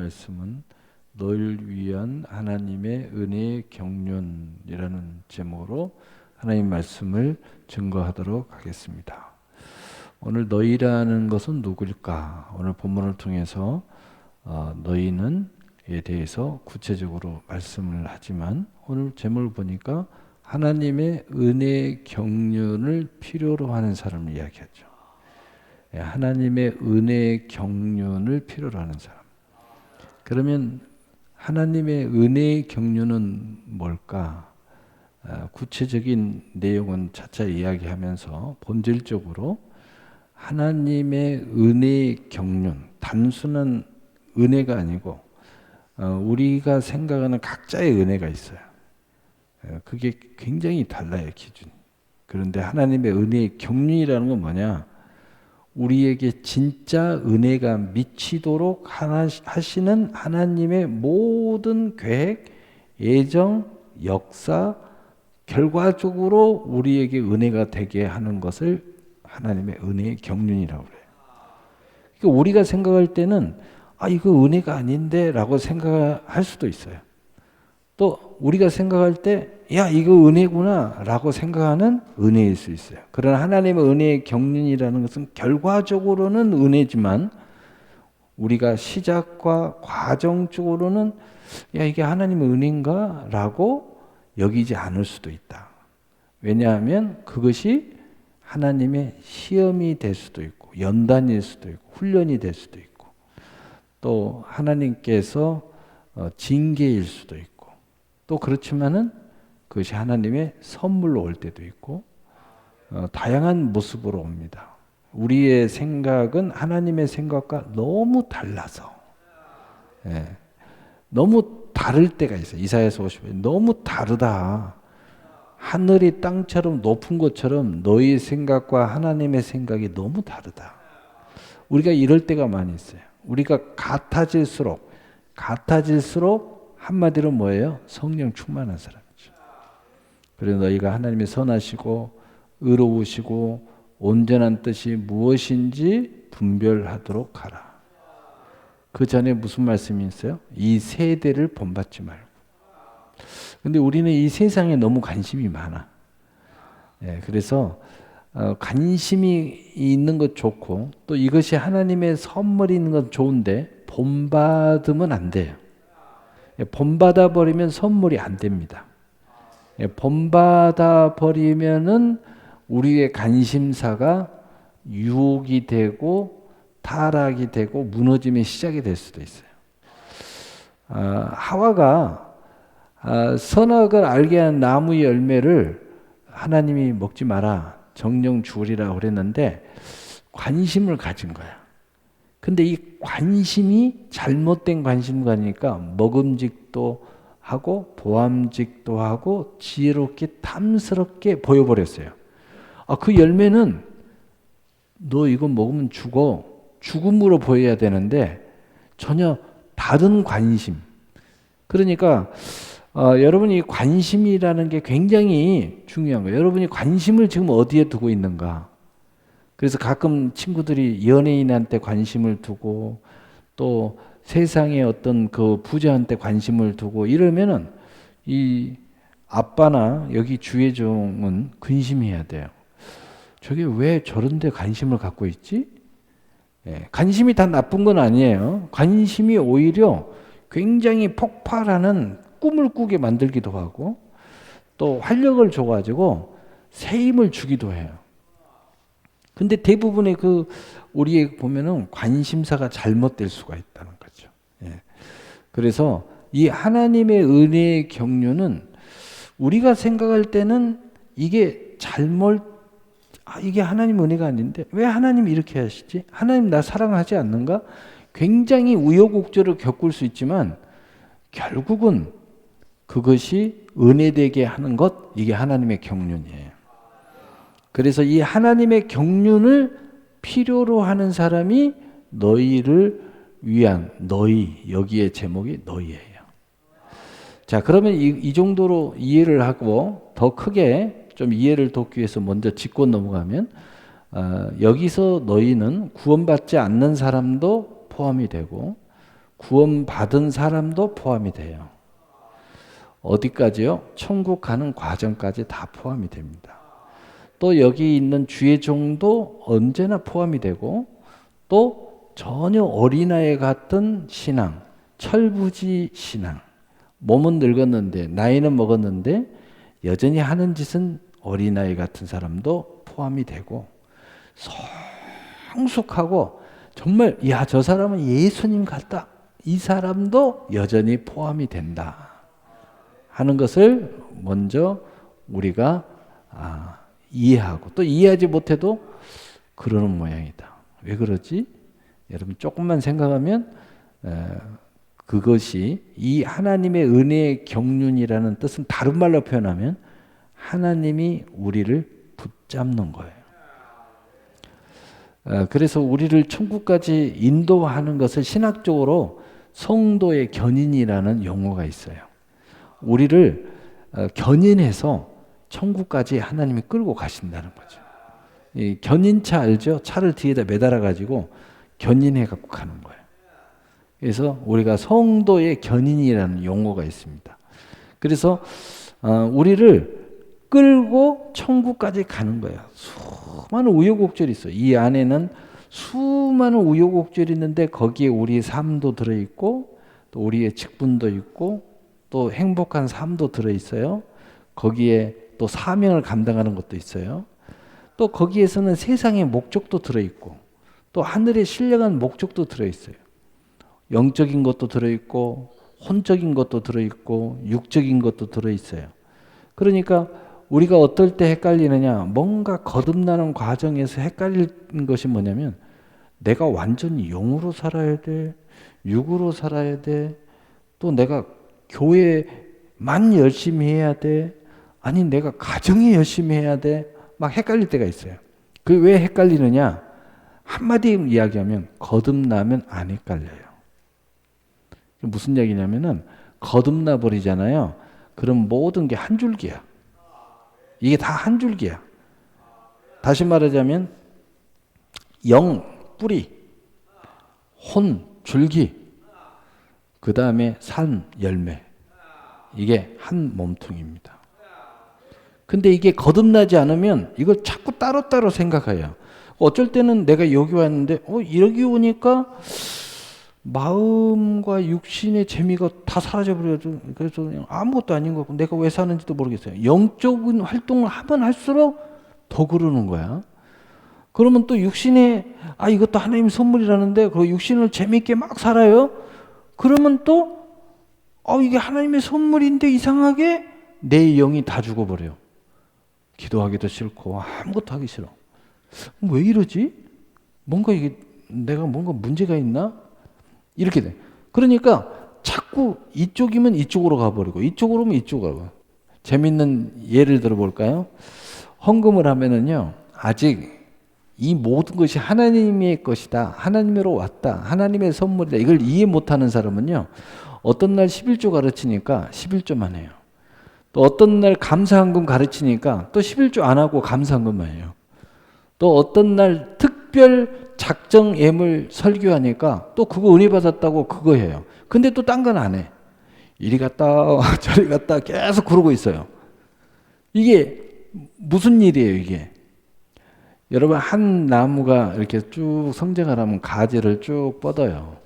말씀은 너희를 위한 하나님의 은혜의 경륜이라는 제목으로 하나님 말씀을 증거하도록 하겠습니다. 오늘 너희라는 것은 누구일까? 오늘 본문을 통해서 너희는에 대해서 구체적으로 말씀을 하지만 오늘 제목을 보니까 하나님의 은혜의 경륜을 필요로 하는 사람을 이야기하죠. 하나님의 은혜의 경륜을 필요로 하는 사람. 그러면 하나님의 은혜의 경륜은 뭘까? 구체적인 내용은 차차 이야기하면서 본질적으로 하나님의 은혜의 경륜, 단순한 은혜가 아니고 우리가 생각하는 각자의 은혜가 있어요. 그게 굉장히 달라요, 기준이. 그런데 하나님의 은혜의 경륜이라는 건 뭐냐? 우리에게 진짜 은혜가 미치도록 하시는 하나님의 모든 계획, 예정, 역사, 결과적으로 우리에게 은혜가 되게 하는 것을 하나님의 은혜의 경륜이라고 그래요. 그러니까 우리가 생각할 때는 이거 은혜가 아닌데 라고 생각할 수도 있어요. 또 우리가 생각할 때 이거 은혜구나 라고 생각하는 은혜일 수 있어요. 그러나 하나님의 은혜의 경륜이라는 것은 결과적으로는 은혜지만 우리가 시작과 과정적으로는 이게 하나님의 은혜인가 라고 여기지 않을 수도 있다. 왜냐하면 그것이 하나님의 시험이 될 수도 있고 연단일 수도 있고 훈련이 될 수도 있고 또 하나님께서 징계일 수도 있고 또 그렇지만은 그것이 하나님의 선물로 올 때도 있고 다양한 모습으로 옵니다. 우리의 생각은 하나님의 생각과 너무 달라서 너무 다를 때가 있어요. 이사야서 50에 너무 다르다. 하늘이 땅처럼 높은 것처럼 너희 생각과 하나님의 생각이 너무 다르다. 우리가 이럴 때가 많이 있어요. 우리가 같아질수록 한마디로 뭐예요? 성령 충만한 사람이죠. 그래서 너희가 하나님의 선하시고 의로우시고 온전한 뜻이 무엇인지 분별하도록 하라. 그 전에 무슨 말씀이 있어요? 이 세대를 본받지 말고. 근데 우리는 이 세상에 너무 관심이 많아. 그래서 관심이 있는 것 좋고 또 이것이 하나님의 선물이 있는 건 좋은데 본받으면 안 돼요. 본받아 버리면 선물이 안 됩니다. 본받아 버리면은 우리의 관심사가 유혹이 되고 타락이 되고 무너짐의 시작이 될 수도 있어요. 하와가 선악을 알게 한 나무의 열매를 하나님이 먹지 마라, 정령 주우리라고 그랬는데 관심을 가진 거야. 근데 이 관심이 잘못된 관심을 가니까 먹음직도 하고 보암직도 하고 지혜롭게 탐스럽게 보여버렸어요. 그 열매는 너 이거 먹으면 죽어. 죽음으로 보여야 되는데 전혀 다른 관심. 그러니까 여러분이 관심이라는 게 굉장히 중요한 거예요. 여러분이 관심을 지금 어디에 두고 있는가. 그래서 가끔 친구들이 연예인한테 관심을 두고 또 세상의 어떤 그 부자한테 관심을 두고 이러면은 이 아빠나 여기 주의종은 근심해야 돼요. 저게 왜 저런 데 관심을 갖고 있지? 관심이 다 나쁜 건 아니에요. 관심이 오히려 굉장히 폭발하는 꿈을 꾸게 만들기도 하고 또 활력을 줘가지고 새 힘을 주기도 해요. 근데 대부분의 우리의 보면은 관심사가 잘못될 수가 있다는 거죠. 그래서 이 하나님의 은혜의 경륜은 우리가 생각할 때는 이게 이게 하나님 은혜가 아닌데 왜 하나님이 이렇게 하시지? 하나님 나 사랑하지 않는가? 굉장히 우여곡절을 겪을 수 있지만 결국은 그것이 은혜되게 하는 것, 이게 하나님의 경륜이에요. 그래서 이 하나님의 경륜을 필요로 하는 사람이 너희를 위한 여기에 제목이 너희예요. 자, 그러면 이 정도로 이해를 하고 더 크게 좀 이해를 돕기 위해서 먼저 짚고 넘어가면 여기서 너희는 구원받지 않는 사람도 포함이 되고 구원받은 사람도 포함이 돼요. 어디까지요? 천국 가는 과정까지 다 포함이 됩니다. 또 여기 있는 주의 종도 언제나 포함이 되고, 또 전혀 어린아이 같은 신앙, 철부지 신앙, 몸은 늙었는데 나이는 먹었는데 여전히 하는 짓은 어린아이 같은 사람도 포함이 되고, 성숙하고 정말 야, 저 사람은 예수님 같다, 이 사람도 여전히 포함이 된다 하는 것을 먼저 우리가 이해하고, 또 이해하지 못해도 그러는 모양이다. 왜 그러지? 여러분 조금만 생각하면 그것이 이 하나님의 은혜의 경륜이라는 뜻은 다른 말로 표현하면 하나님이 우리를 붙잡는 거예요. 그래서 우리를 천국까지 인도하는 것을 신학적으로 성도의 견인이라는 용어가 있어요. 우리를 견인해서 천국까지 하나님이 끌고 가신다는 거죠. 이 견인차 알죠? 차를 뒤에다 매달아 가지고 견인해 갖고 가는 거예요. 그래서 우리가 성도의 견인이라는 용어가 있습니다. 그래서 우리를 끌고 천국까지 가는 거예요. 수많은 우여곡절이 있어요. 이 안에는 수많은 우여곡절이 있는데 거기에 우리의 삶도 들어있고, 또 우리의 직분도 있고, 또 행복한 삶도 들어있어요. 거기에 또 사명을 감당하는 것도 있어요. 또 거기에서는 세상의 목적도 들어있고, 또 하늘의 신령한 목적도 들어있어요. 영적인 것도 들어있고, 혼적인 것도 들어있고, 육적인 것도 들어있어요. 그러니까 우리가 어떨 때 헷갈리느냐, 뭔가 거듭나는 과정에서 헷갈리는 것이 뭐냐면, 내가 완전히 영으로 살아야 돼, 육으로 살아야 돼, 또 내가 교회만 열심히 해야 돼, 아니 내가 가정에 열심히 해야 돼, 막 헷갈릴 때가 있어요. 그게 왜 헷갈리느냐? 한마디 이야기하면 거듭나면 안 헷갈려요. 무슨 얘기냐면은 거듭나 버리잖아요. 그럼 모든 게 한 줄기야. 이게 다 한 줄기야. 다시 말하자면 영 뿌리, 혼 줄기, 그 다음에 산 열매, 이게 한 몸통입니다. 근데 이게 거듭나지 않으면 이걸 자꾸 따로따로 생각해요. 어쩔 때는 내가 여기 왔는데 여기 오니까 마음과 육신의 재미가 다 사라져버려서, 그래서 그냥 아무것도 아닌 것 같고 내가 왜 사는지도 모르겠어요. 영적인 활동을 하면 할수록 더 그러는 거야. 그러면 또 육신에 이것도 하나님의 선물이라는데 그 육신을 재미있게 막 살아요. 그러면 또 이게 하나님의 선물인데 이상하게 내 영이 다 죽어버려요. 기도하기도 싫고 아무것도 하기 싫어. 왜 이러지? 뭔가 이게 내가 뭔가 문제가 있나? 이렇게 돼. 그러니까 자꾸 이쪽이면 이쪽으로 가버리고 이쪽으로 오면 이쪽으로 가고. 재밌는 예를 들어볼까요? 헌금을 하면은요, 아직 이 모든 것이 하나님의 것이다, 하나님으로 왔다, 하나님의 선물이다, 이걸 이해 못하는 사람은요, 어떤 날 11조 가르치니까 11조만 해요. 또 어떤 날 감사헌금 가르치니까 또 11조 안 하고 감사헌금만 해요. 또 어떤 날 특별 작정 예물 설교하니까 또 그거 은혜 받았다고 그거 해요. 근데 또 딴 건 안 해. 이리 갔다 저리 갔다 계속 그러고 있어요. 이게 무슨 일이에요, 이게? 여러분, 한 나무가 이렇게 쭉 성장하려면 가지를 쭉 뻗어요.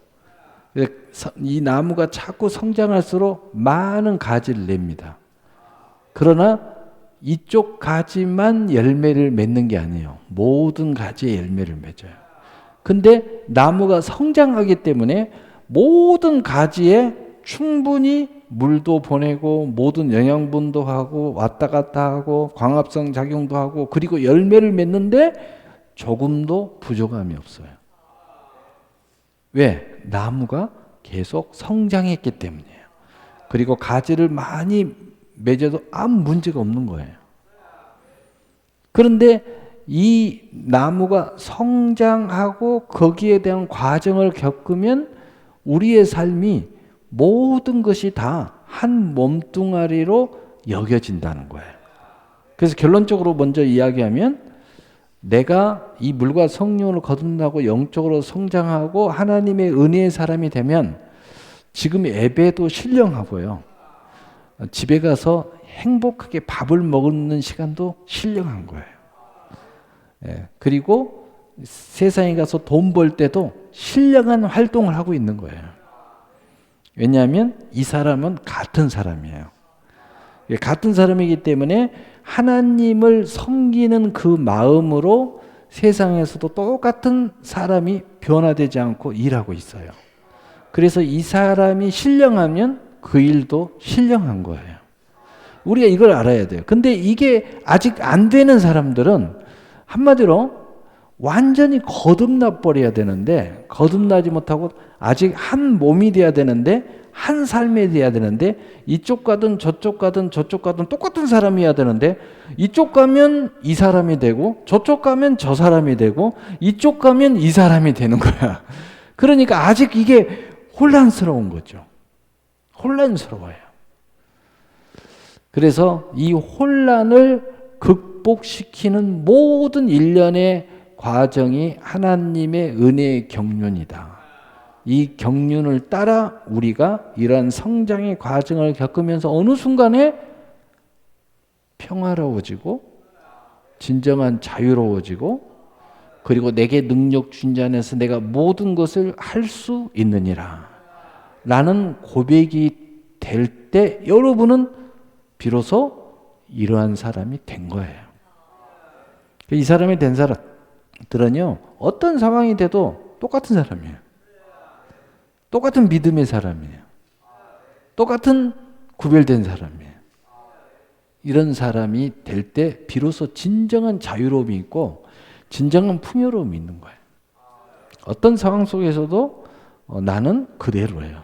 이 나무가 자꾸 성장할수록 많은 가지를 냅니다. 그러나 이쪽 가지만 열매를 맺는 게 아니에요. 모든 가지에 열매를 맺어요. 근데 나무가 성장하기 때문에 모든 가지에 충분히 물도 보내고 모든 영양분도 하고 왔다 갔다 하고 광합성 작용도 하고 그리고 열매를 맺는데 조금도 부족함이 없어요. 왜? 나무가 계속 성장했기 때문이에요. 그리고 가지를 많이 맺어도 아무 문제가 없는 거예요. 그런데 이 나무가 성장하고 거기에 대한 과정을 겪으면 우리의 삶이 모든 것이 다 한 몸뚱아리로 여겨진다는 거예요. 그래서 결론적으로 먼저 이야기하면 내가 이 물과 성령으로 거듭나고 영적으로 성장하고 하나님의 은혜의 사람이 되면 지금 예배도 신령하고요. 집에 가서 행복하게 밥을 먹는 시간도 신령한 거예요. 예, 그리고 세상에 가서 돈 벌 때도 신령한 활동을 하고 있는 거예요. 왜냐하면 이 사람은 같은 사람이에요. 같은 사람이기 때문에 하나님을 섬기는 그 마음으로 세상에서도 똑같은 사람이 변화되지 않고 일하고 있어요. 그래서 이 사람이 신령하면 그 일도 신령한 거예요. 우리가 이걸 알아야 돼요. 근데 이게 아직 안 되는 사람들은 한마디로 완전히 거듭나 버려야 되는데, 거듭나지 못하고 아직 한 몸이 돼야 되는데, 한 삶이 돼야 되는데, 이쪽 가든 저쪽 가든 저쪽 가든 똑같은 사람이어야 되는데, 이쪽 가면 이 사람이 되고 저쪽 가면 저 사람이 되고 이쪽 가면 이 사람이 되는 거야. 그러니까 아직 이게 혼란스러운 거죠. 혼란스러워요. 그래서 이 혼란을 극복시키는 모든 일련의 과정이 하나님의 은혜의 경륜이다. 이 경륜을 따라 우리가 이러한 성장의 과정을 겪으면서 어느 순간에 평화로워지고 진정한 자유로워지고, 그리고 내게 능력 준 자 안에서 내가 모든 것을 할 수 있느니라 라는 고백이 될 때 여러분은 비로소 이러한 사람이 된 거예요. 이 사람이 된 사람들은요, 어떤 상황이 돼도 똑같은 사람이에요. 똑같은 믿음의 사람이에요. 똑같은 구별된 사람이에요. 이런 사람이 될 때 비로소 진정한 자유로움이 있고 진정한 풍요로움이 있는 거예요. 어떤 상황 속에서도 나는 그대로예요.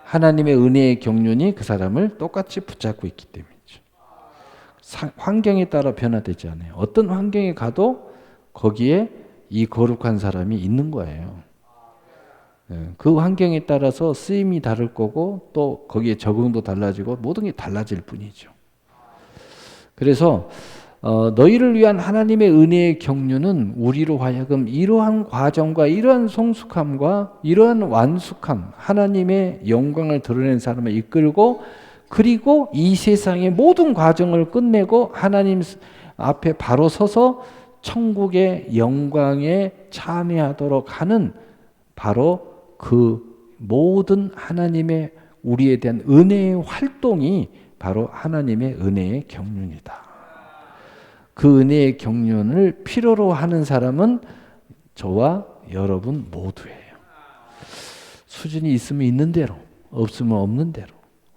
하나님의 은혜의 경륜이 그 사람을 똑같이 붙잡고 있기 때문이죠. 환경에 따라 변화되지 않아요. 어떤 환경에 가도 거기에 이 거룩한 사람이 있는 거예요. 그 환경에 따라서 쓰임이 다를 거고 또 거기에 적응도 달라지고 모든 게 달라질 뿐이죠. 그래서 너희를 위한 하나님의 은혜의 경륜은 우리로 하여금 이러한 과정과 이러한 성숙함과 이러한 완숙함, 하나님의 영광을 드러낸 사람을 이끌고, 그리고 이 세상의 모든 과정을 끝내고 하나님 앞에 바로 서서 천국의 영광에 참여하도록 하는 바로 그 모든 하나님의 우리에 대한 은혜의 활동이 바로 하나님의 은혜의 경륜이다. 그 은혜의 경륜을 필요로 하는 사람은 저와 여러분 모두예요. 수준이 있으면 있는 대로, 없으면 없는 대로,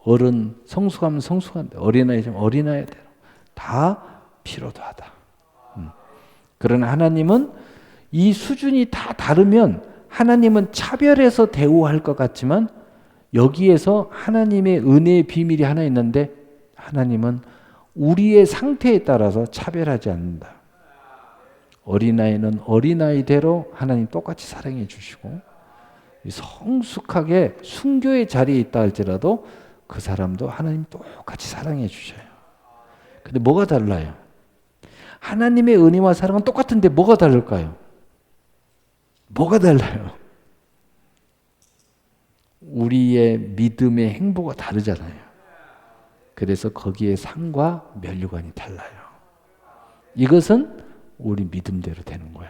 어른 성숙하면 성숙한 대로, 어린아이면 어린아이대로 다 필요도 하다. 그러나 하나님은 이 수준이 다 다르면 하나님은 차별해서 대우할 것 같지만 여기에서 하나님의 은혜의 비밀이 하나 있는데 하나님은 우리의 상태에 따라서 차별하지 않는다. 어린아이는 어린아이대로 하나님 똑같이 사랑해 주시고, 성숙하게 순교의 자리에 있다 할지라도 그 사람도 하나님 똑같이 사랑해 주셔요. 근데 뭐가 달라요? 하나님의 은혜와 사랑은 똑같은데 뭐가 다를까요? 뭐가 달라요? 우리의 믿음의 행보가 다르잖아요. 그래서 거기에 상과 면류관이 달라요. 이것은 우리 믿음대로 되는 거예요.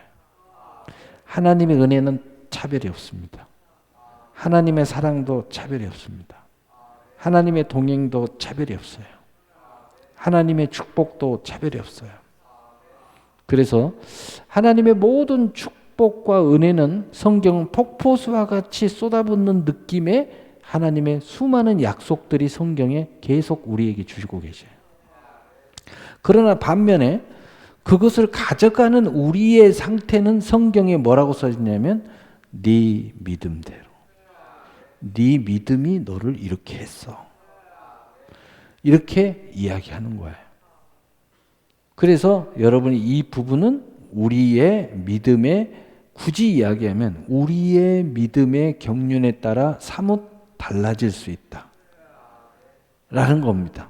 하나님의 은혜는 차별이 없습니다. 하나님의 사랑도 차별이 없습니다. 하나님의 동행도 차별이 없어요. 하나님의 축복도 차별이 없어요. 그래서 하나님의 모든 축복과 은혜는 성경은 폭포수와 같이 쏟아붓는 느낌의 하나님의 수많은 약속들이 성경에 계속 우리에게 주시고 계셔요. 그러나 반면에 그것을 가져가는 우리의 상태는 성경에 뭐라고 써있냐면 네 믿음대로. 네 믿음이 너를 이렇게 했어. 이렇게 이야기하는 거예요. 그래서 여러분이 이 부분은 우리의 믿음에 굳이 이야기하면 우리의 믿음의 경륜에 따라 사뭇 달라질 수 있다 라는 겁니다.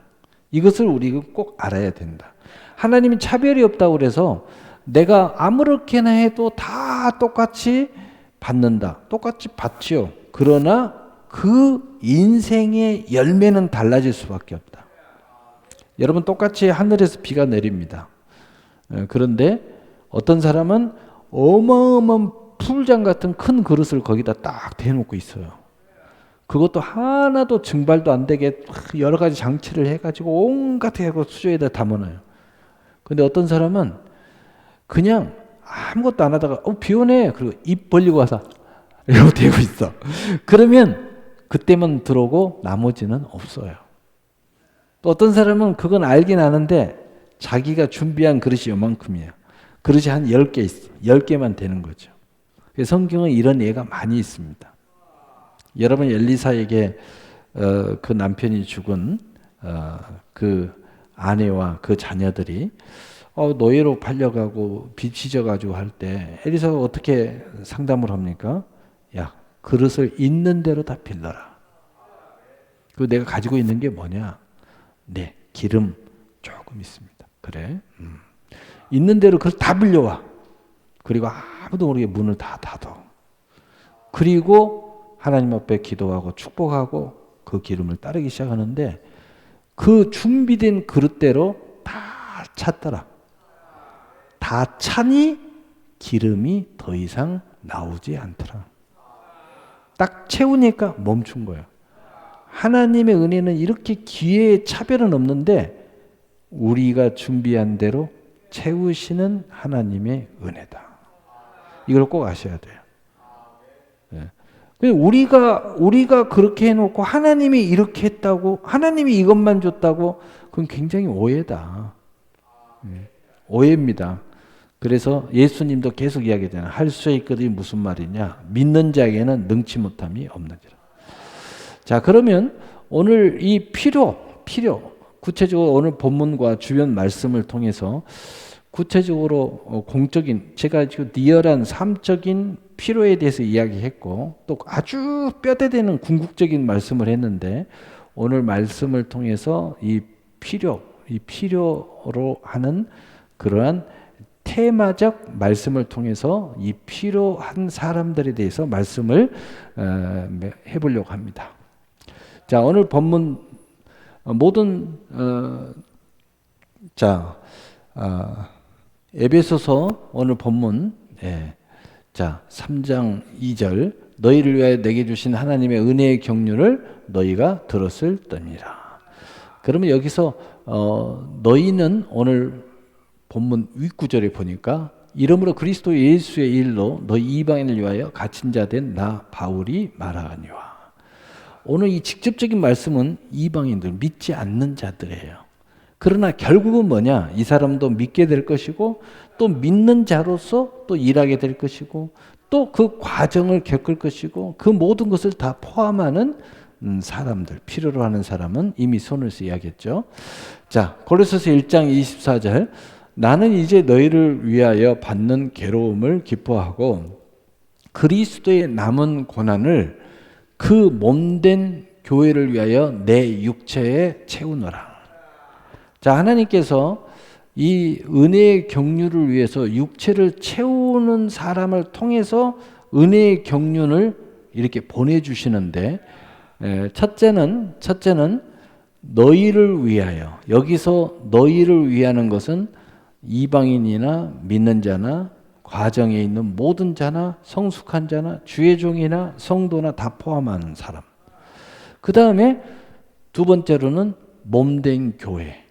이것을 우리가 꼭 알아야 된다. 하나님이 차별이 없다고 그래서 내가 아무렇게나 해도 다 똑같이 받는다. 똑같이 받지요. 그러나 그 인생의 열매는 달라질 수밖에 없다. 여러분 똑같이 하늘에서 비가 내립니다. 그런데 어떤 사람은 어마어마한 풀장 같은 큰 그릇을 거기다 딱 대놓고 있어요. 그것도 하나도 증발도 안 되게 여러 가지 장치를 해가지고 온갖 해고 수조에다 담아놔요. 근데 어떤 사람은 그냥 아무것도 안 하다가 비 오네. 그리고 입 벌리고 와서 이러고 대고 있어. 그러면 그때만 들어오고 나머지는 없어요. 또 어떤 사람은 그건 알긴 아는데 자기가 준비한 그릇이 요만큼이에요. 그릇이 한 10개 있어. 10개만 되는 거죠. 성경은 이런 예가 많이 있습니다. 여러분 엘리사에게 그 남편이 죽은 그 아내와 그 자녀들이 노예로 팔려가고 빚이 져가지고 할 때 엘리사가 어떻게 상담을 합니까? 야, 그릇을 있는 대로 다 빌려라. 그 내가 가지고 있는 게 뭐냐? 네, 기름 조금 있습니다. 그래? 있는 대로 그릇 다 빌려와. 그리고 아무도 모르게 문을 다 닫아. 그리고 하나님 앞에 기도하고 축복하고 그 기름을 따르기 시작하는데 그 준비된 그릇대로 다 찼더라. 다 차니 기름이 더 이상 나오지 않더라. 딱 채우니까 멈춘 거예요. 하나님의 은혜는 이렇게 기회의 차별은 없는데 우리가 준비한 대로 채우시는 하나님의 은혜다. 이걸 꼭 아셔야 돼요. 네. 우리가 그렇게 해놓고 하나님이 이렇게 했다고, 하나님이 이것만 줬다고, 그건 굉장히 오해다. 오해입니다. 그래서 예수님도 계속 이야기하잖아요. 할 수 있거든이 무슨 말이냐? 믿는 자에게는 능치 못함이 없느니라. 자, 그러면 오늘 이 필요, 구체적으로 오늘 본문과 주변 말씀을 통해서 구체적으로 공적인, 제가 지금 리얼한 삶적인 필요에 대해서 이야기했고 또 아주 뼈대되는 궁극적인 말씀을 했는데 오늘 말씀을 통해서 이 필요로 하는 그러한 테마적 말씀을 통해서 이 필요한 사람들에 대해서 말씀을 해보려고 합니다. 자, 오늘 본문 모든 에베소서 오늘 본문 자 3장 2절 너희를 위하여 내게 주신 하나님의 은혜의 경륜을 너희가 들었을 때니라. 그러면 여기서 너희는 오늘 본문 윗구절에 보니까 이러므로 그리스도 예수의 일로 너희 이방인을 위하여 갇힌 자 된 나 바울이 말하니와. 오늘 이 직접적인 말씀은 이방인들, 믿지 않는 자들이에요. 그러나 결국은 뭐냐? 이 사람도 믿게 될 것이고 또 믿는 자로서 또 일하게 될 것이고 또 그 과정을 겪을 것이고 그 모든 것을 다 포함하는 사람들, 필요로 하는 사람은 이미 손에서 이야기했죠. 자, 고린도서 1장 24절 나는 이제 너희를 위하여 받는 괴로움을 기뻐하고 그리스도의 남은 고난을 그 몸된 교회를 위하여 내 육체에 채우노라. 자, 하나님께서 이 은혜의 경륜을 위해서 육체를 채우는 사람을 통해서 은혜의 경륜을 이렇게 보내주시는데 첫째는 너희를 위하여, 여기서 너희를 위하는 것은 이방인이나 믿는 자나 과정에 있는 모든 자나 성숙한 자나 주의 종이나 성도나 다 포함하는 사람. 그 다음에 두 번째로는 몸된 교회.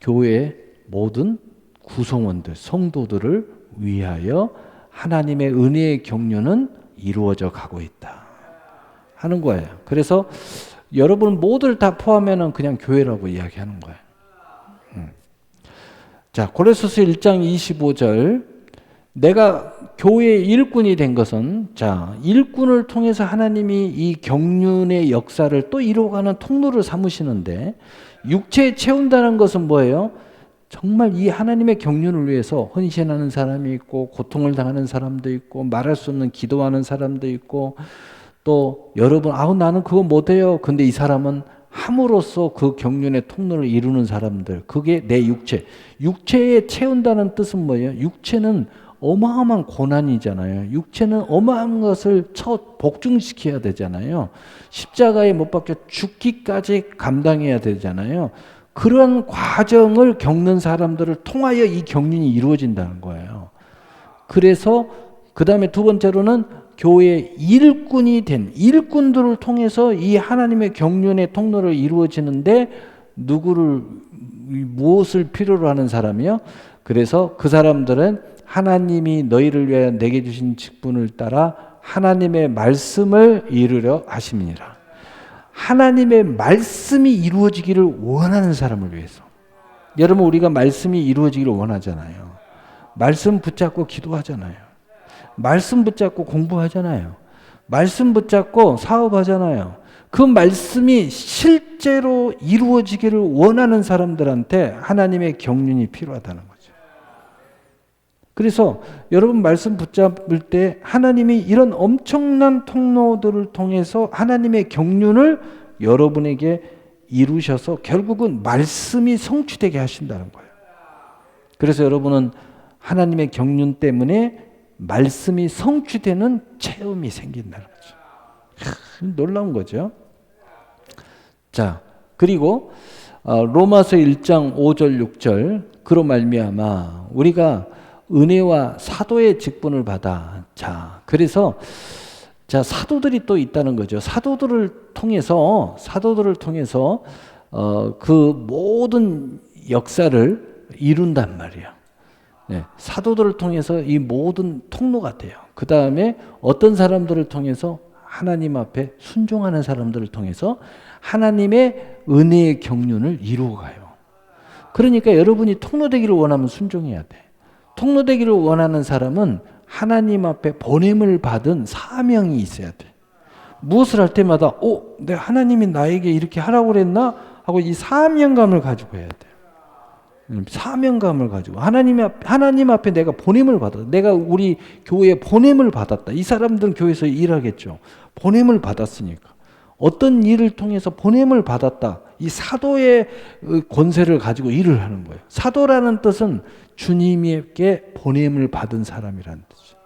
교회의 모든 구성원들, 성도들을 위하여 하나님의 은혜의 경륜은 이루어져 가고 있다 하는 거예요. 그래서 여러분 모두를 다 포함하면 그냥 교회라고 이야기하는 거예요. 자, 고린도서 1장 25절 내가 교회의 일꾼이 된 것은 자, 일꾼을 통해서 하나님이 이 경륜의 역사를 또 이루어가는 통로를 삼으시는데 육체에 채운다는 것은 뭐예요? 정말 이 하나님의 경륜을 위해서 헌신하는 사람이 있고 고통을 당하는 사람도 있고 말할 수 없는 기도하는 사람도 있고 또 여러분 나는 그거 못해요. 근데 이 사람은 함으로써 그 경륜의 통로를 이루는 사람들, 그게 내 육체. 육체에 채운다는 뜻은 뭐예요? 육체는 어마어마한 고난이잖아요. 육체는 어마어마한 것을 복종시켜야 되잖아요. 십자가에 못 박혀 죽기까지 감당해야 되잖아요. 그런 과정을 겪는 사람들을 통하여 이 경륜이 이루어진다는 거예요. 그래서 그 다음에 두 번째로는 교회의 일꾼이 된 일꾼들을 통해서 이 하나님의 경륜의 통로를 이루어지는데 무엇을 필요로 하는 사람이요? 그래서 그 사람들은 하나님이 너희를 위하여 내게 주신 직분을 따라 하나님의 말씀을 이루려 하심이니라. 하나님의 말씀이 이루어지기를 원하는 사람을 위해서. 여러분, 우리가 말씀이 이루어지기를 원하잖아요. 말씀 붙잡고 기도하잖아요. 말씀 붙잡고 공부하잖아요. 말씀 붙잡고 사업하잖아요. 그 말씀이 실제로 이루어지기를 원하는 사람들한테 하나님의 경륜이 필요하다는 거죠. 그래서 여러분 말씀 붙잡을 때 하나님이 이런 엄청난 통로들을 통해서 하나님의 경륜을 여러분에게 이루셔서 결국은 말씀이 성취되게 하신다는 거예요. 그래서 여러분은 하나님의 경륜 때문에 말씀이 성취되는 체험이 생긴다는 거죠. 놀라운 거죠. 자, 그리고 로마서 1장 5절 6절 그로 말미암아 우리가 은혜와 사도의 직분을 받아. 자, 그래서 사도들이 또 있다는 거죠. 사도들을 통해서 그 모든 역사를 이룬단 말이에요. 네, 사도들을 통해서 이 모든 통로가 돼요. 그 다음에 어떤 사람들을 통해서 하나님 앞에 순종하는 사람들을 통해서 하나님의 은혜의 경륜을 이루어가요. 그러니까 여러분이 통로되기를 원하면 순종해야 돼. 통로되기를 원하는 사람은 하나님 앞에 보냄을 받은 사명이 있어야 돼. 무엇을 할 때마다 내가 하나님이 나에게 이렇게 하라고 그랬나? 하고 이 사명감을 가지고 해야 돼. 사명감을 가지고 하나님 앞에 내가 보냄을 받았다. 내가 우리 교회에 보냄을 받았다. 이 사람들은 교회에서 일하겠죠. 보냄을 받았으니까. 어떤 일을 통해서 보냄을 받았다. 이 사도의 권세를 가지고 일을 하는 거예요. 사도라는 뜻은 주님에게 보냄을 받은 사람이라는 뜻이에요.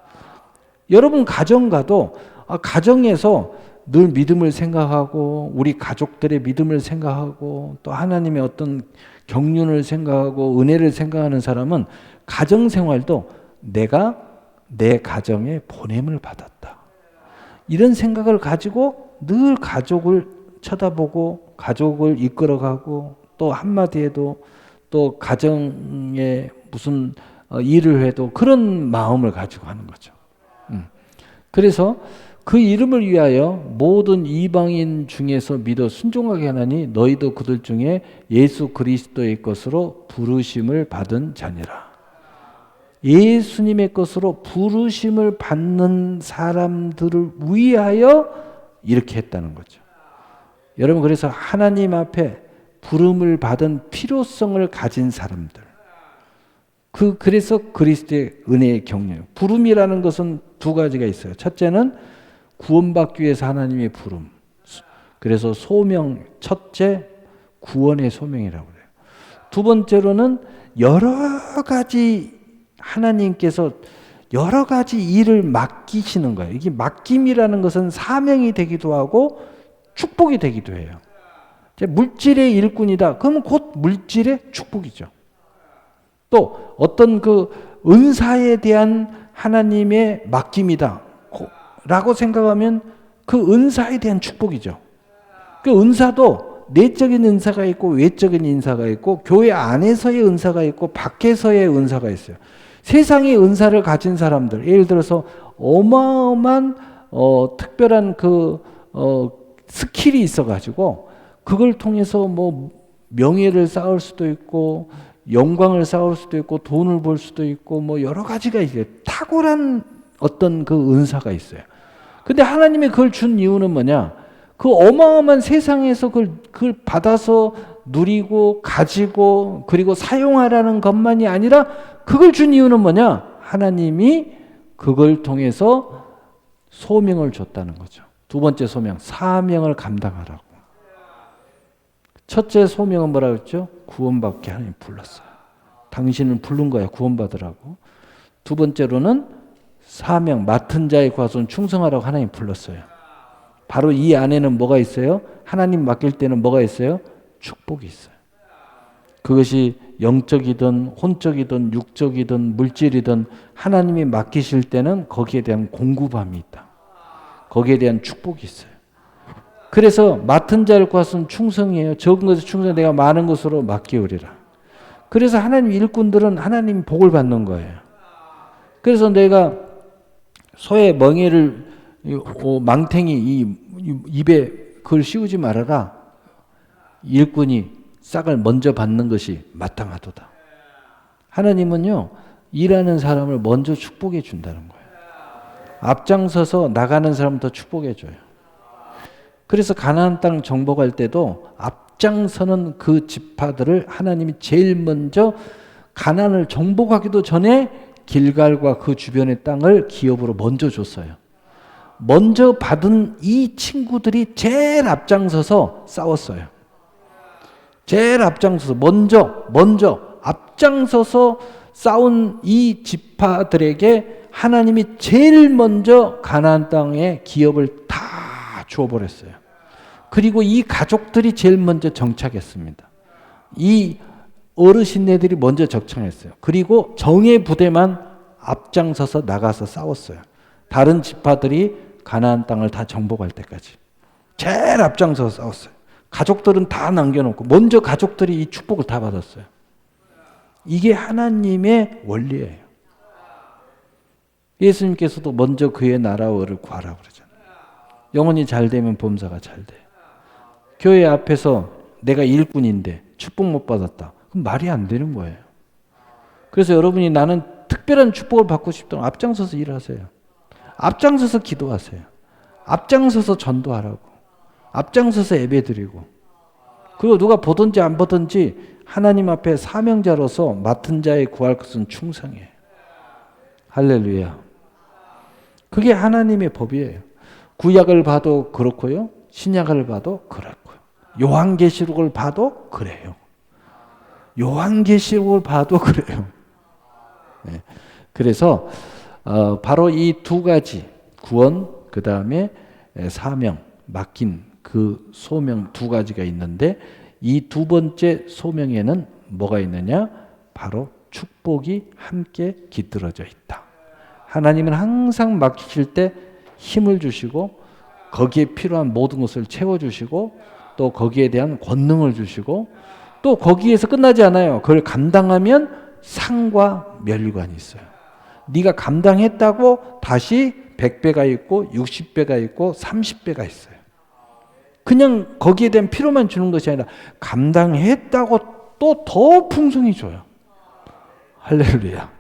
여러분 가정 가도 가정에서 늘 믿음을 생각하고 우리 가족들의 믿음을 생각하고 또 하나님의 어떤 경륜을 생각하고 은혜를 생각하는 사람은 가정생활도 내가 내 가정에 보냄을 받았다. 이런 생각을 가지고 늘 가족을 쳐다보고 가족을 이끌어가고 또 한마디에도 또 가정에 무슨 일을 해도 그런 마음을 가지고 하는 거죠. 그래서 그 이름을 위하여 모든 이방인 중에서 믿어 순종하게 하나니 너희도 그들 중에 예수 그리스도의 것으로 부르심을 받은 자니라. 예수님의 것으로 부르심을 받는 사람들을 위하여 이렇게 했다는 거죠. 여러분 그래서 하나님 앞에 부름을 받은 필요성을 가진 사람들. 그래서 그리스도의 은혜의 경륜. 부름이라는 것은 두 가지가 있어요. 첫째는 구원받기 위해서 하나님의 부름. 그래서 소명, 첫째 구원의 소명이라고 그래요. 두 번째로는 여러 가지 하나님께서 여러 가지 일을 맡기시는 거예요. 이게 맡김이라는 것은 사명이 되기도 하고 축복이 되기도 해요. 물질의 일꾼이다. 그러면 곧 물질의 축복이죠. 또 어떤 그 은사에 대한 하나님의 맡김이다 라고 생각하면 그 은사에 대한 축복이죠. 그 은사도 내적인 은사가 있고 외적인 은사가 있고 교회 안에서의 은사가 있고 밖에서의 은사가 있어요. 세상의 은사를 가진 사람들, 예를 들어서 어마어마한 특별한 스킬이 있어가지고 그걸 통해서 뭐 명예를 쌓을 수도 있고 영광을 쌓을 수도 있고 돈을 벌 수도 있고 뭐 여러 가지가 있어요. 탁월한 어떤 그 은사가 있어요. 근데 하나님이 그걸 준 이유는 뭐냐? 그 어마어마한 세상에서 그걸 받아서 누리고 가지고 그리고 사용하라는 것만이 아니라 그걸 준 이유는 뭐냐? 하나님이 그걸 통해서 소명을 줬다는 거죠. 두 번째 소명, 사명을 감당하라고. 첫째 소명은 뭐라고 했죠? 구원받게 하나님 불렀어요. 당신은 부른 거야, 구원받으라고. 두 번째로는 사명, 맡은 자의 구하손 충성하라고 하나님 불렀어요. 바로 이 안에는 뭐가 있어요? 하나님 맡길 때는 뭐가 있어요? 축복이 있어요. 그것이 영적이든 혼적이든 육적이든 물질이든 하나님이 맡기실 때는 거기에 대한 공급함이 있다. 거기에 대한 축복이 있어요. 그래서 맡은 자를 구하손 충성이에요. 적은 것에 충성, 내가 많은 것으로 맡기우리라. 그래서 하나님 일꾼들은 하나님 복을 받는 거예요. 그래서 내가 소의 멍에를 망탱이 입에 그걸 씌우지 말아라. 일꾼이 싹을 먼저 받는 것이 마땅하도다. 하나님은요, 일하는 사람을 먼저 축복해 준다는 거예요. 앞장서서 나가는 사람부터 축복해 줘요. 그래서 가나안 땅 정복할 때도 앞장서는 그 지파들을 하나님이 제일 먼저 가나안을 정복하기도 전에 길갈과 그 주변의 땅을 기업으로 먼저 줬어요. 먼저 받은 이 친구들이 제일 앞장서서 싸웠어요. 제일 앞장서서 먼저 앞장서서 싸운 이 지파들에게 하나님이 제일 먼저 가나안 땅의 기업을 다 주어버렸어요. 그리고 이 가족들이 제일 먼저 정착했습니다. 이 어르신네들이 먼저 정착했어요. 그리고 정예 부대만 앞장서서 나가서 싸웠어요. 다른 지파들이 가나안 땅을 다 정복할 때까지 제일 앞장서서 싸웠어요. 가족들은 다 남겨놓고 먼저 가족들이 이 축복을 다 받았어요. 이게 하나님의 원리예요. 예수님께서도 먼저 그의 나라와 의를 구하라고 그러잖아요. 영혼이 잘 되면 범사가 잘 돼. 교회 앞에서 내가 일꾼인데 축복 못 받았다. 그럼 말이 안 되는 거예요. 그래서 여러분이 나는 특별한 축복을 받고 싶다면 앞장서서 일하세요. 앞장서서 기도하세요. 앞장서서 전도하라고. 앞장서서 예배드리고. 그리고 누가 보든지 안 보든지 하나님 앞에 사명자로서 맡은 자의 구할 것은 충성이에요. 할렐루야. 그게 하나님의 법이에요. 구약을 봐도 그렇고요. 신약을 봐도 그렇고요. 요한계시록을 봐도 그래요. 요한계시록을 봐도 그래요. 네. 그래서 바로 이 두 가지 구원, 그 다음에 사명, 맡긴 그 소명 두 가지가 있는데 이 두 번째 소명에는 뭐가 있느냐? 바로 축복이 함께 깃들어져 있다. 하나님은 항상 맡기실 때 힘을 주시고 거기에 필요한 모든 것을 채워주시고 또 거기에 대한 권능을 주시고 또 거기에서 끝나지 않아요. 그걸 감당하면 상과 멸관이 있어요. 네가 감당했다고 다시 100배가 있고 60배가 있고 30배가 있어요. 그냥 거기에 대한 필요만 주는 것이 아니라 감당했다고 또 더 풍성히 줘요. 할렐루야.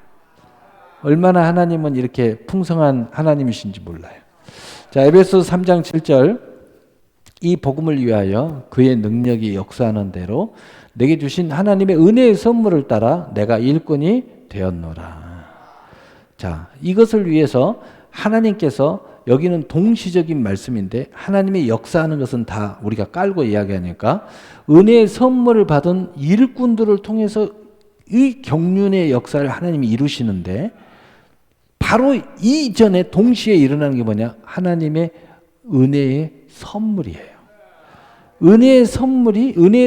얼마나 하나님은 이렇게 풍성한 하나님이신지 몰라요. 자, 에베소서 3장 7절 이 복음을 위하여 그의 능력이 역사하는 대로 내게 주신 하나님의 은혜의 선물을 따라 내가 일꾼이 되었노라. 자, 이것을 위해서 하나님께서 여기는 동시적인 말씀인데 하나님의 역사하는 것은 다 우리가 깔고 이야기하니까 은혜의 선물을 받은 일꾼들을 통해서 이 경륜의 역사를 하나님이 이루시는데 바로 이전에 동시에 일어나는 게 뭐냐? 하나님의 은혜의 선물이에요. 은혜의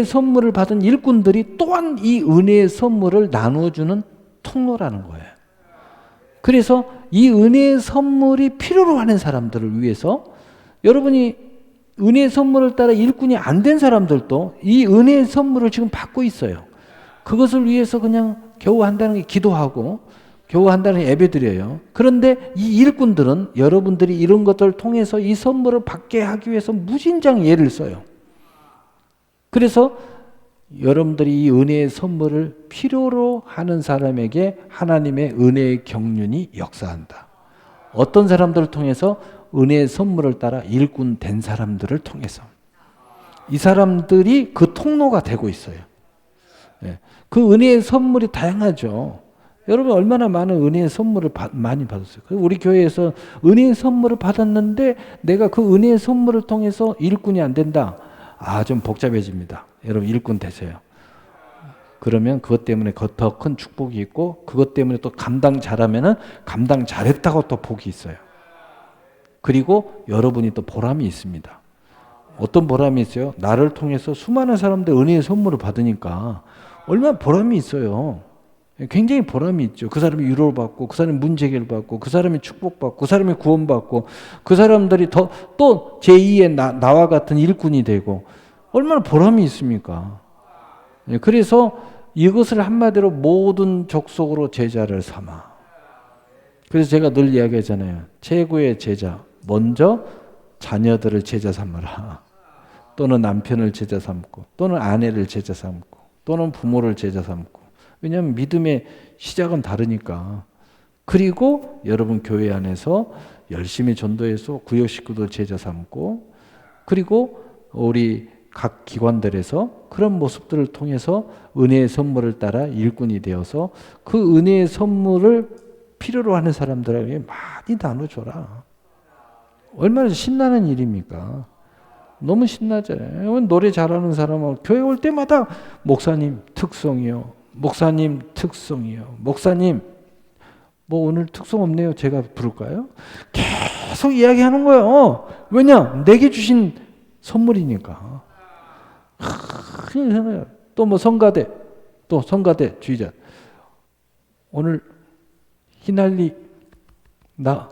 선물을 받은 일꾼들이 또한 이 은혜의 선물을 나누어주는 통로라는 거예요. 그래서 이 은혜의 선물이 필요로 하는 사람들을 위해서 여러분이 은혜의 선물을 따라 일꾼이 안 된 사람들도 이 은혜의 선물을 지금 받고 있어요. 그것을 위해서 그냥 겨우 한다는 게 기도하고 겨우 한다는 게 예배드려요. 그런데 이 일꾼들은 여러분들이 이런 것들을 통해서 이 선물을 받게 하기 위해서 무진장 애를 써요. 그래서 여러분들이 이 은혜의 선물을 필요로 하는 사람에게 하나님의 은혜의 경륜이 역사한다. 어떤 사람들을 통해서? 은혜의 선물을 따라 일꾼 된 사람들을 통해서. 이 사람들이 그 통로가 되고 있어요. 그 은혜의 선물이 다양하죠. 여러분 얼마나 많은 은혜의 선물을 많이 받았어요. 우리 교회에서 은혜의 선물을 받았는데 내가 그 은혜의 선물을 통해서 일꾼이 안 된다. 좀 복잡해집니다. 여러분 일꾼 되세요. 그러면 그것 때문에 더 큰 축복이 있고 그것 때문에 또 감당 잘하면은 감당 잘했다고 또 복이 있어요. 그리고 여러분이 또 보람이 있습니다. 어떤 보람이 있어요? 나를 통해서 수많은 사람들 은혜의 선물을 받으니까 얼마나 보람이 있어요. 굉장히 보람이 있죠. 그 사람이 위로를 받고 그 사람이 문제 해결을 받고 그 사람이 축복받고 그 사람이 구원받고 그 사람들이 또 제2의 나와 같은 일꾼이 되고 얼마나 보람이 있습니까? 그래서 이것을 한마디로 모든 족속으로 제자를 삼아. 그래서 제가 늘 이야기하잖아요. 최고의 제자. 먼저 자녀들을 제자 삼으라. 또는 남편을 제자 삼고 또는 아내를 제자 삼고 또는 부모를 제자 삼고. 왜냐하면 믿음의 시작은 다르니까. 그리고 여러분 교회 안에서 열심히 전도해서 구역 식구들 제자 삼고 그리고 우리 각 기관들에서 그런 모습들을 통해서 은혜의 선물을 따라 일꾼이 되어서 그 은혜의 선물을 필요로 하는 사람들에게 많이 나눠줘라. 얼마나 신나는 일입니까? 너무 신나잖아요. 노래 잘하는 사람은 교회 올 때마다 목사님 특성이요. 목사님 특성이요. 목사님 뭐 오늘 특성 없네요. 제가 부를까요? 계속 이야기하는 거예요. 왜냐? 내게 주신 선물이니까. 또 뭐 성가대 주의자. 오늘 희날리 나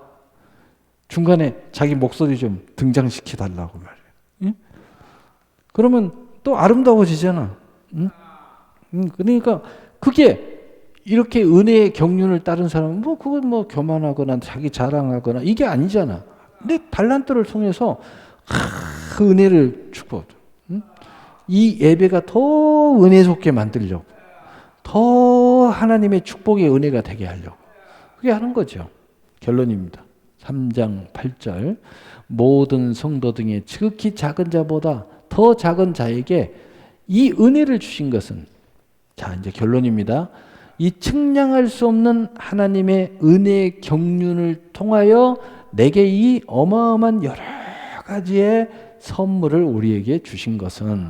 중간에 자기 목소리 좀 등장시켜 달라고 말해요. 응? 그러면 또 아름다워지잖아. 응? 그러니까 그게 이렇게 은혜의 경륜을 따른 사람은 뭐 그건 뭐 교만하거나 자기 자랑하거나 이게 아니잖아. 내 달란트를 통해서 그 은혜를 축복해. 응? 이 예배가 더 은혜롭게 만들려고, 더 하나님의 축복의 은혜가 되게 하려고 그게 하는 거죠. 결론입니다. 3장 8절 모든 성도 중에 지극히 작은 자보다 더 작은 자에게 이 은혜를 주신 것은 자 이제 결론입니다. 이 측량할 수 없는 하나님의 은혜의 경륜을 통하여 내게 이 어마어마한 여러 가지의 선물을 우리에게 주신 것은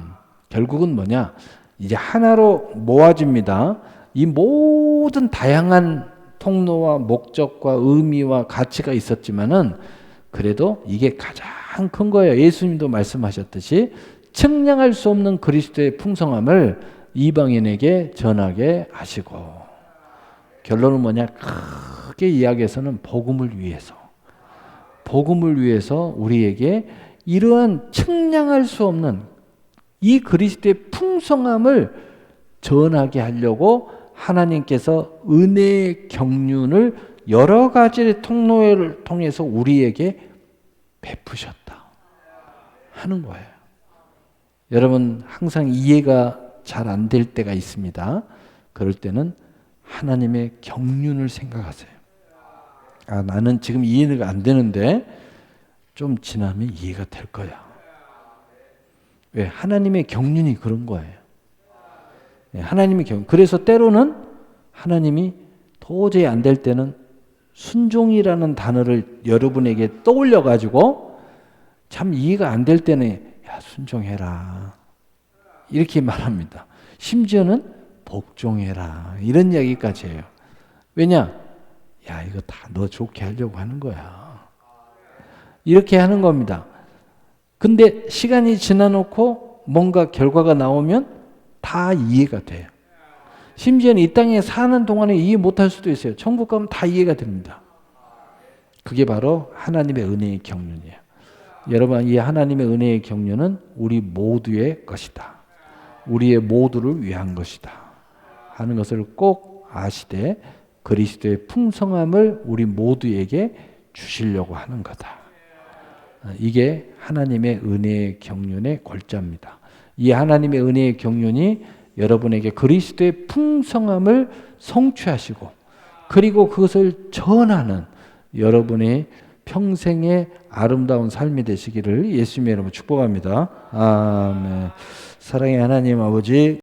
결국은 뭐냐? 이제 하나로 모아집니다. 이 모든 다양한 통로와 목적과 의미와 가치가 있었지만은 그래도 이게 가장 큰 거예요. 예수님도 말씀하셨듯이 측량할 수 없는 그리스도의 풍성함을 이방인에게 전하게 하시고 결론은 뭐냐? 크게 이야기해서는 복음을 위해서 우리에게 이러한 측량할 수 없는 이 그리스도의 풍성함을 전하게 하려고 하나님께서 은혜의 경륜을 여러 가지 통로를 통해서 우리에게 베푸셨다 하는 거예요. 여러분 항상 이해가 잘 안 될 때가 있습니다. 그럴 때는 하나님의 경륜을 생각하세요. 아, 나는 지금 이해가 안 되는데 좀 지나면 이해가 될 거야. 왜? 하나님의 경륜이 그런 거예요. 하나님의 경륜. 그래서 때로는 하나님이 도저히 안 될 때는 순종이라는 단어를 여러분에게 떠올려 가지고 참 이해가 안 될 때는 야 순종해라 이렇게 말합니다. 심지어는 복종해라 이런 이야기까지 해요. 왜냐? 야 이거 다 너 좋게 하려고 하는 거야. 이렇게 하는 겁니다. 근데 시간이 지나놓고 뭔가 결과가 나오면 다 이해가 돼요. 심지어는 이 땅에 사는 동안에 이해 못할 수도 있어요. 천국 가면 다 이해가 됩니다. 그게 바로 하나님의 은혜의 경륜이에요. 여러분 이 하나님의 은혜의 경륜은 우리 모두의 것이다. 우리의 모두를 위한 것이다 하는 것을 꼭 아시되 그리스도의 풍성함을 우리 모두에게 주시려고 하는 거다. 이게 하나님의 은혜의 경륜의 골자입니다. 이 하나님의 은혜의 경륜이 여러분에게 그리스도의 풍성함을 성취하시고 그리고 그것을 전하는 여러분의 평생의 아름다운 삶이 되시기를 예수님의 이름으로 축복합니다. 아멘. 사랑의 하나님 아버지